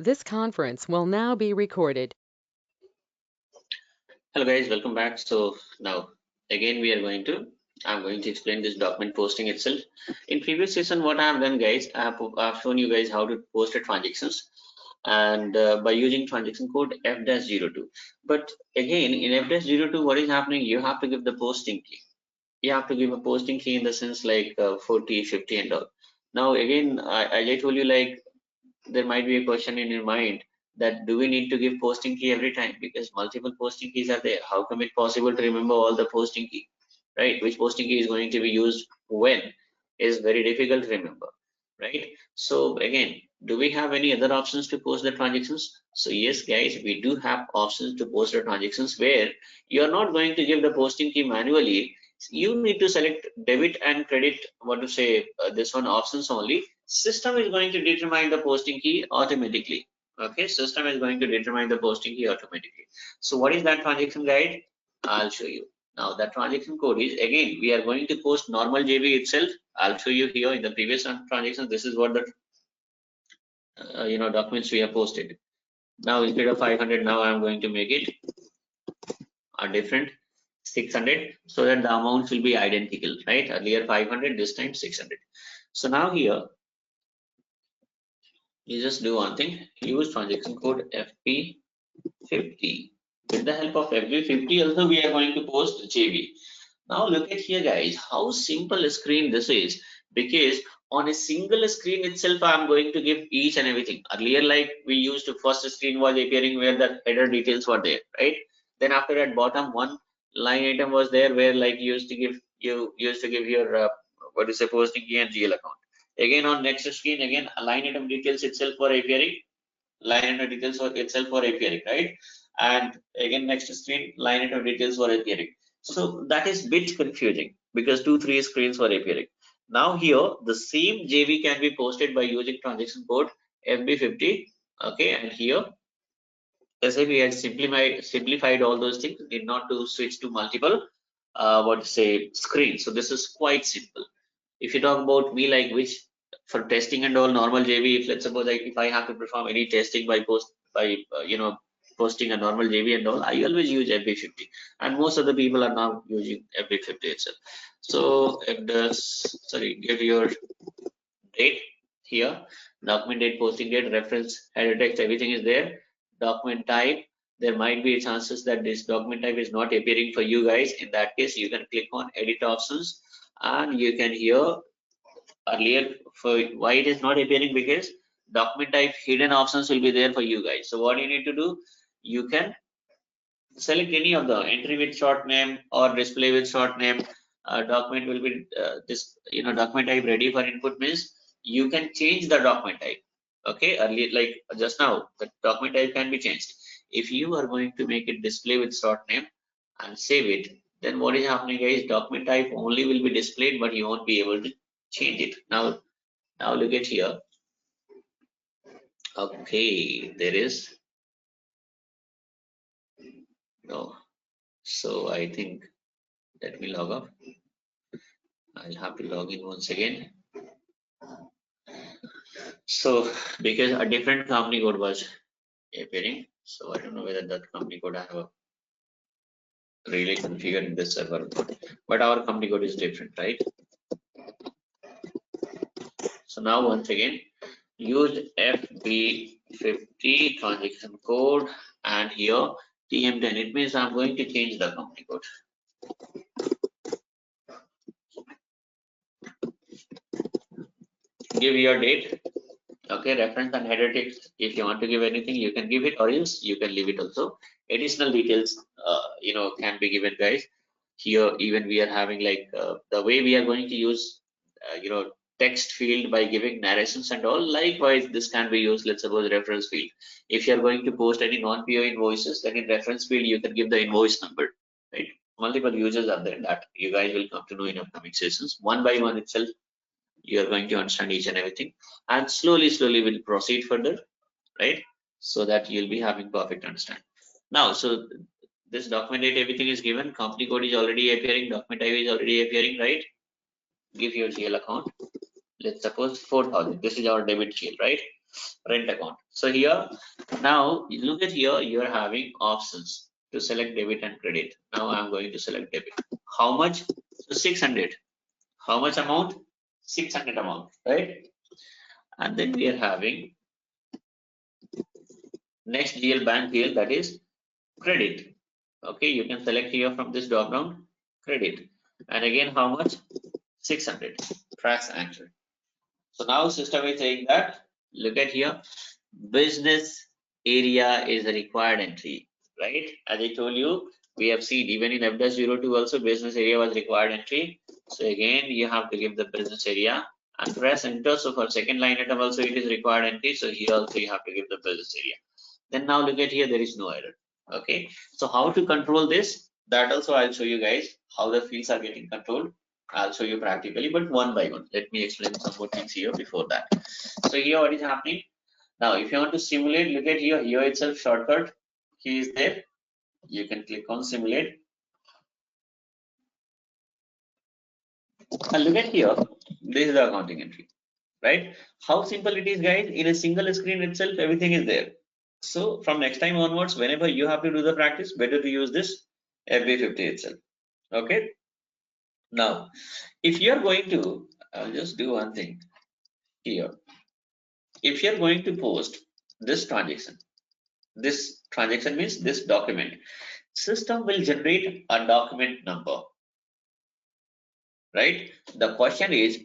This conference will now be recorded. Hello guys, welcome back. So now again I'm going to explain this document posting itself. In previous session, what I have done guys, I've shown you guys how to post a transactions and by using transaction code F-02. But again in F-02, what is happening? You have to give the posting key. You have to give a posting key in the sense like 40, 50 and all. Now again, I told you like there might be a question in your mind that do we need to give posting key every time, because multiple posting keys are there. How come it possible to remember all the posting key, right? Which posting key is going to be used when is very difficult to remember, right? So again, do we have any other options to post the transactions? So yes guys, we do have options to post the transactions where you're not going to give the posting key manually. You need to select debit and credit, what to say, this one options only. System is going to determine the posting key automatically. Okay, system is going to determine the posting key automatically. So what is that transaction guide? I'll show you. Now the transaction code is, again we are going to post normal JV itself. I'll show you here in the previous transaction. This is what the documents we have posted. Now instead of 500, now I'm going to make it a different 600, so that the amounts will be identical, right? Earlier 500, this time 600. So now here you just do one thing, use transaction code FP50. With the help of FP50 also we are going to post JV. Now look at here guys, how simple a screen this is, because on a single screen itself I'm going to give each and everything. Earlier like we used to, first screen was appearing where the header details were there, right? Then after that bottom one line item was there where like you used to give your what is a posting key and GL account. Again on next screen, again line item details itself for appearing, line item details for itself for appearing, right? And again next screen, line item details for appearing. So that is bit confusing because 2-3 screens were appearing. Now here the same JV can be posted by using transaction code FB50. Okay, and here SAP has simplified all those things, did not to switch to multiple what to say screens. So this is quite simple. If you talk about me, like which for testing and all normal JV, if let's suppose like if I have to perform any testing by posting a normal JV and all, I always use FB50, and most of the people are now using FB50 itself. So if give your date here, document date, posting date, reference, header text, everything is there. Document type, there might be chances that this document type is not appearing for you guys. In that case, you can click on edit options and you can here earlier for why it is not appearing, because document type hidden options will be there for you guys. So what you need to do, you can select any of the entry with short name or display with short name. Document will be this document type ready for input means you can change the document type. Okay, earlier like just now the document type can be changed. If you are going to make it display with short name and save it, then what is happening guys, document type only will be displayed but you won't be able to change it. Now look at here. Okay, there is no. So I think let me log off. I'll have to log in once again. So because a different company code was appearing, so I don't know whether that company code I have really configured in this server, but our company code is different, right? So now once again, use FB50 transaction code and here TM10. It means I'm going to change the company code. Give your date. Okay, reference and header text. If you want to give anything, you can give it, or else you can leave it also. Additional details, can be given, guys. Here, even we are having like the way we are going to use, text field by giving narrations and all. Likewise, this can be used. Let's suppose reference field. If you are going to post any non-PO invoices, then in reference field you can give the invoice number. Right? Multiple users are there that you guys will come to know in upcoming sessions. One by one itself, you are going to understand each and everything, and slowly we'll proceed further, right? So that you'll be having perfect understanding. Now, so this document date, everything is given, company code is already appearing, document type is already appearing, right? Give your GL account. Let's suppose 4,000. This is our debit GL, right? rent account. So here, now look at here, you are having options to select debit and credit. Now I'm going to select debit. How much? So 600. How much amount? 600 amount, right? And then we are having next GL bank field, that is credit. Okay, you can select here from this drop down credit. And again, how much? 600. Press enter. So now system is saying that, look at here, business area is a required entry, right? As I told you, we have seen even in F-02 also business area was required entry. So again, you have to give the business area and press enter. So for second line item also it is required entry. So here also you have to give the business area. Then now look at here, there is no error. Okay, so how to control this? That also I'll show you guys how the fields are getting controlled. I'll show you practically, but one by one. Let me explain some more things here before that. So here what is happening? Now, if you want to simulate, look at here, here itself shortcut key is there. You can click on simulate. And look at here, this is the accounting entry, right? How simple it is, guys. In a single screen itself, everything is there. So from next time onwards, whenever you have to do the practice, better to use this FB50 itself. Okay. Now, if you are going to, I'll just do one thing here. If you are going to post this transaction means this document, system will generate a document number, right? The question is,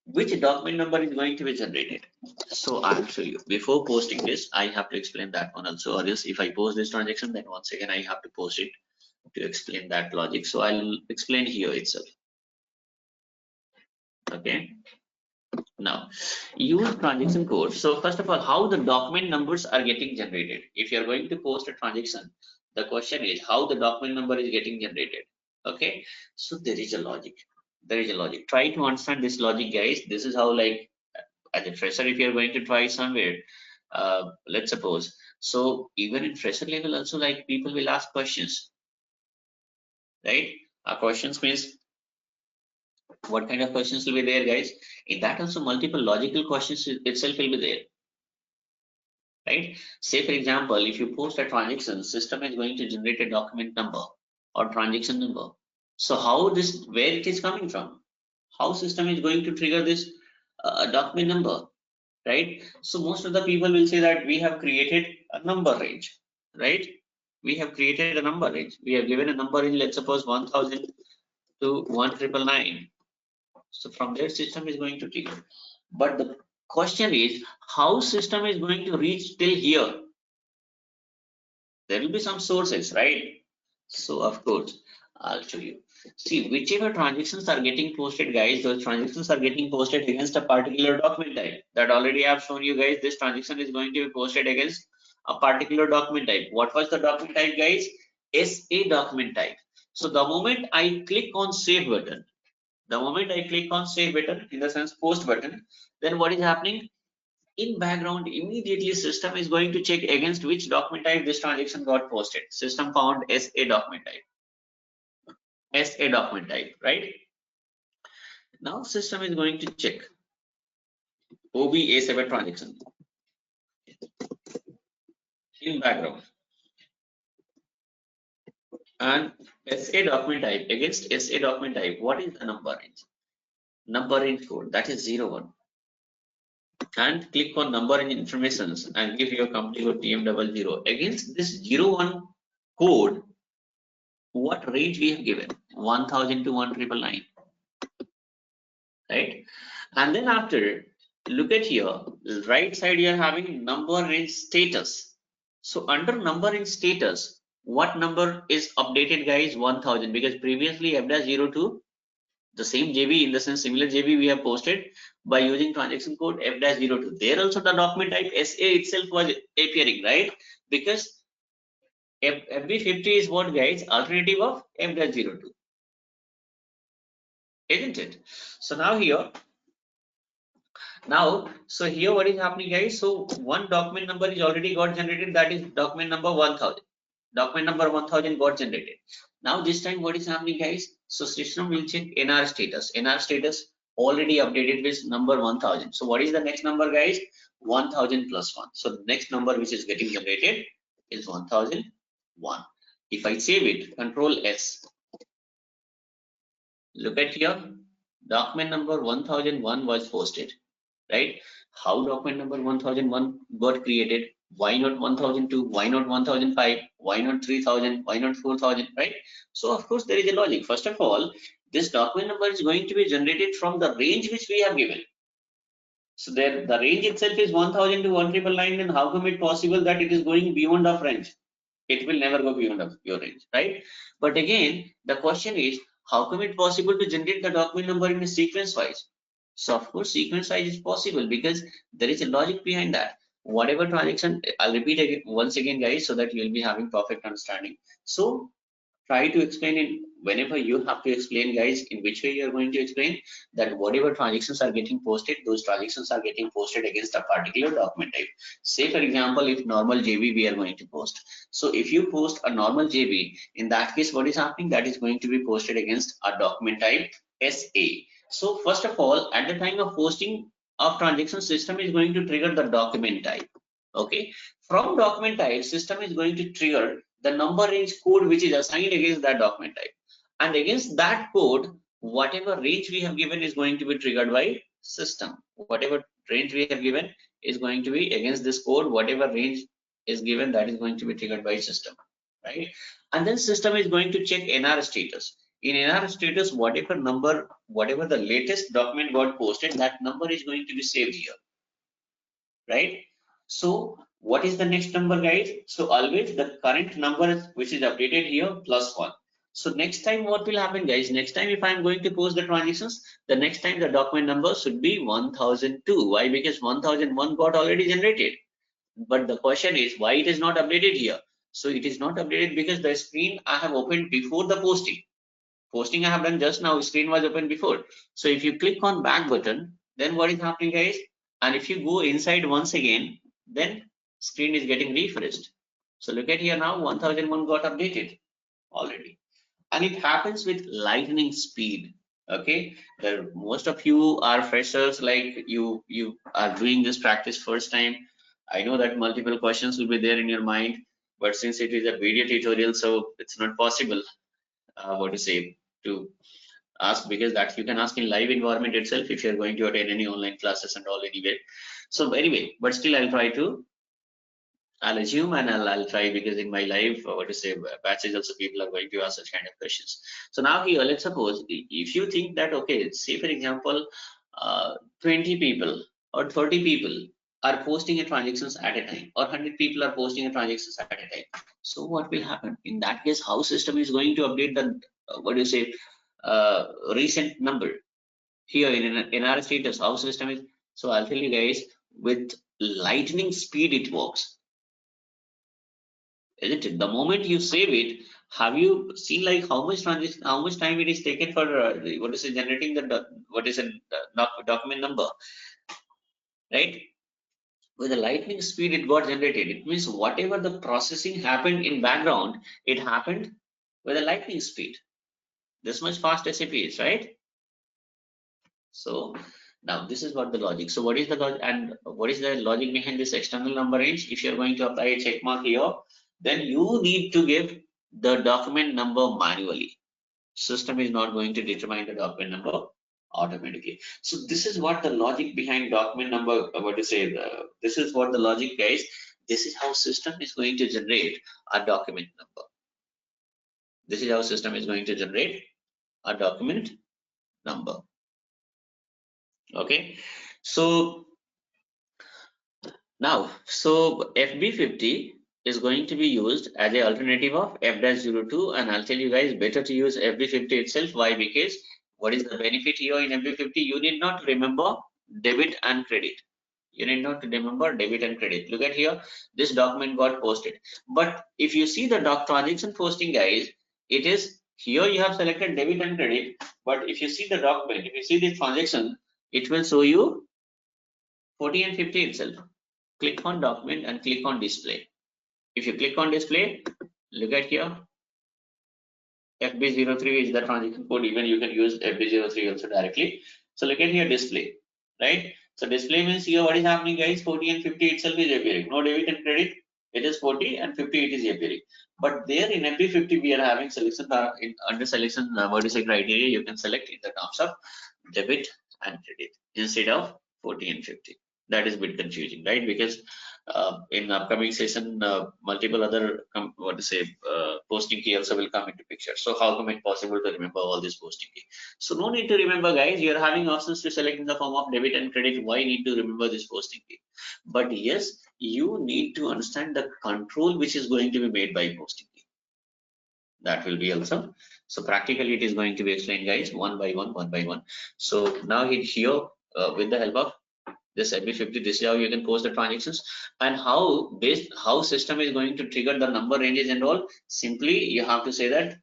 which document number is going to be generated? So I'll show you. Before posting this, I have to explain that one also, or else if I post this transaction, then once again I have to post it to explain that logic. So I'll explain here itself. Okay. Now, use transaction code. So first of all, how the document numbers are getting generated. If you're going to post a transaction, the question is how the document number is getting generated. Okay. So there is a logic. There is a logic. Try to understand this logic, guys. This is how, like, as a fresher, if you're going to try somewhere, let's suppose. So even in fresher level also, like, people will ask questions, right? Questions means what kind of questions will be there, guys? In that also multiple logical questions itself will be there, right? Say for example, if you post a transaction, system is going to generate a document number or transaction number. So how this, where it is coming from? How system is going to trigger this document number, right? So most of the people will say that we have created a number range, right? We have created a number range. We have given a number range, let's suppose 1000 to 1999. So from there system is going to trigger. But the question is how system is going to reach till here. There will be some sources, right? So of course, I'll show you. See, whichever transactions are getting posted, guys, those transactions are getting posted against a particular document type. That already I have shown you guys. This transaction is going to be posted against a particular document type. What was the document type, guys? SA document type. So the moment I click on save button, in the sense post button, then what is happening? In background, immediately system is going to check against which document type this transaction got posted. System found SA document type, right? Now system is going to check OB-A7 transaction in background, and SA document type, against SA document type, what is the number range? Number range code, that is 01. And click on number range informations and give your company code TM00. Against this 01 code, what range we have given? 1000 to 1999, right? And then after, look at here, right side you are having number range status. So under number range status, what number is updated, guys? 1000, because previously F-02, the same JB, in the sense similar JB we have posted by using transaction code F-02. There also the document type SA itself was appearing, right? Because FB50 is what, guys? Alternative of F-02, isn't it? So now here, so here what is happening, guys? So one document number is already got generated, that is document number 1000. Document number 1000 got generated. Now this time what is happening, guys? So system will check NR status. NR status already updated with number 1000. So what is the next number, guys? 1000 plus 1. So the next number which is getting generated is 1001. If I save it, Control S, look at here, document number 1001 was posted, right? How document number 1001 got created? Why not 1002? Why not 1005? Why not 3000? Why not 4000? Right? So of course there is a logic. First of all, this document number is going to be generated from the range which we have given. So there, the range itself is 1000 to 1999. Then how come it possible that it is going beyond of range? It will never go beyond of your range, right? But again, the question is, how come it possible to generate the document number in a sequence wise? So of course, sequence wise is possible because there is a logic behind that. Whatever transaction, I'll repeat again once again, guys, so that you'll be having perfect understanding. So try to explain it whenever you have to explain, guys, in which way you are going to explain that whatever transactions are getting posted, those transactions are getting posted against a particular document type. Say for example, if normal JB we are going to post, so if you post a normal JB, in that case what is happening, that is going to be posted against a document type SA. So first of all, at the time of posting of transaction, system is going to trigger the document type. Okay, from document type, system is going to trigger the number range code which is assigned against that document type, and against that code, whatever range we have given is going to be triggered by system. Whatever range we have given is going to be against this code, whatever range is given, that is going to be triggered by system, right? And then system is going to check NR status. In NR status, whatever number, whatever the latest document got posted, that number is going to be saved here, right? So what is the next number, guys? So always the current number which is updated here plus 1. So next time what will happen, guys? Next time if I'm going to post the transactions, the next time the document number should be 1002. Why? Because 1001 got already generated. But the question is why it is not updated here? So it is not updated because the screen I have opened before the posting. Posting I have done just now, screen was open before. So if you click on back button, then what is happening, guys? And if you go inside once again, then screen is getting refreshed. So look at here now, 1001 got updated already, and it happens with lightning speed. Okay, most of you are freshers, like you are doing this practice first time. I know that multiple questions will be there in your mind, but since it is a video tutorial, so it's not possible what to say to ask, because that you can ask in live environment itself if you're going to attend any online classes and all anyway. So anyway, but still I'll assume and I'll try, because in my live what to say batches also people are going to ask such kind of questions. So now here, let's suppose if you think that, okay, say for example 20 people or 30 people are posting a transactions at a time, or 100 people are posting a transactions at a time. So what will happen in that case? How system is going to update the what do you say recent number here in our status? How system is? So I'll tell you guys, with lightning speed it works, isn't it? The moment you save it, have you seen like how much transaction, how much time it is taken for what is it, generating the what is a document number, right? With the lightning speed it got generated. It means whatever the processing happened in background, it happened with a lightning speed. This much fast SAP is, right? So now this is what the logic. So what is the logic, and what is the logic behind this external number range? If you're going to apply a check mark here, then you need to give the document number manually. System is not going to determine the document number automatically. So this is what the logic behind document number, what to say, this is what the logic, guys. This is how system is going to generate a document number. This is how system is going to generate a document number. Okay, so now, so FB50 is going to be used as an alternative of F-02, and I'll tell you guys better to use FB50 itself. Why? Because what is the benefit here in FB50? You need not remember debit and credit. You need not remember debit and credit. Look at here, this document got posted. But if you see the transaction posting, guys, it is here you have selected debit and credit. But if you see the document, if you see the transaction, it will show you 40 and 50 itself. Click on document and click on display. If you click on display, look at here, FB03 is the transaction code. Even you can use FB03 also directly. So look at here, display, right? So display means here what is happening, guys? 40 and 50 itself is appearing. No debit and credit. It is 40 and 50 it is appearing. But there in every 50 we are having selection under selection what is a criteria you can select in the terms of debit and credit instead of 40 and 50. That is a bit confusing, right? Because in upcoming session, multiple other posting key also will come into picture. So how come it possible to remember all this posting key? So no need to remember, guys. You are having options to select in the form of debit and credit. Why need to remember this posting key? But yes, you need to understand the control which is going to be made by posting key. That will be also. So practically it is going to be explained, guys, one by one. So now here with the help of this every 50, this is how you can post the transactions, and how system is going to trigger the number ranges and all. Simply you have to say that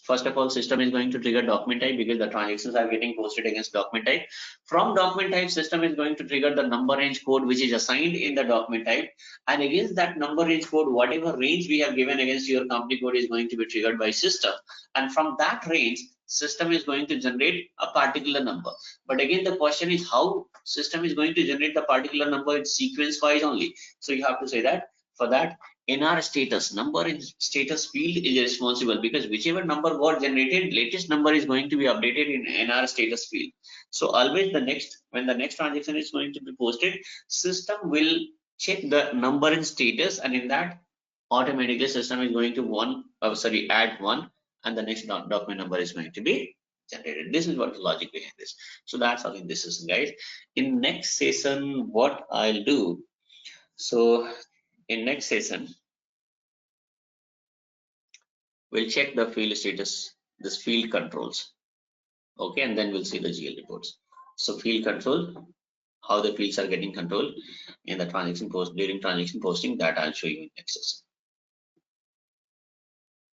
first of all, system is going to trigger document type because the transactions are getting posted against document type. From document type, system is going to trigger the number range code which is assigned in the document type, and against that number range code, whatever range we have given against your company code is going to be triggered by system, and from that range system is going to generate a particular number. But again, the question is how system is going to generate the particular number in sequence wise only. So you have to say that for that NR status, number in status field is responsible, because whichever number got generated, latest number is going to be updated in NR status field. So always when the next transaction is going to be posted, system will check the number in status, and in that automatically system is going to add one, and the next document number is going to be generated. This is what the logic behind this. So that's all in this session, guys. In next session, what I'll do, so in next session we'll check the field status, this field controls, okay, and then we'll see the GL reports. So field control, how the fields are getting controlled in the transaction post during transaction posting, that I'll show you in next session.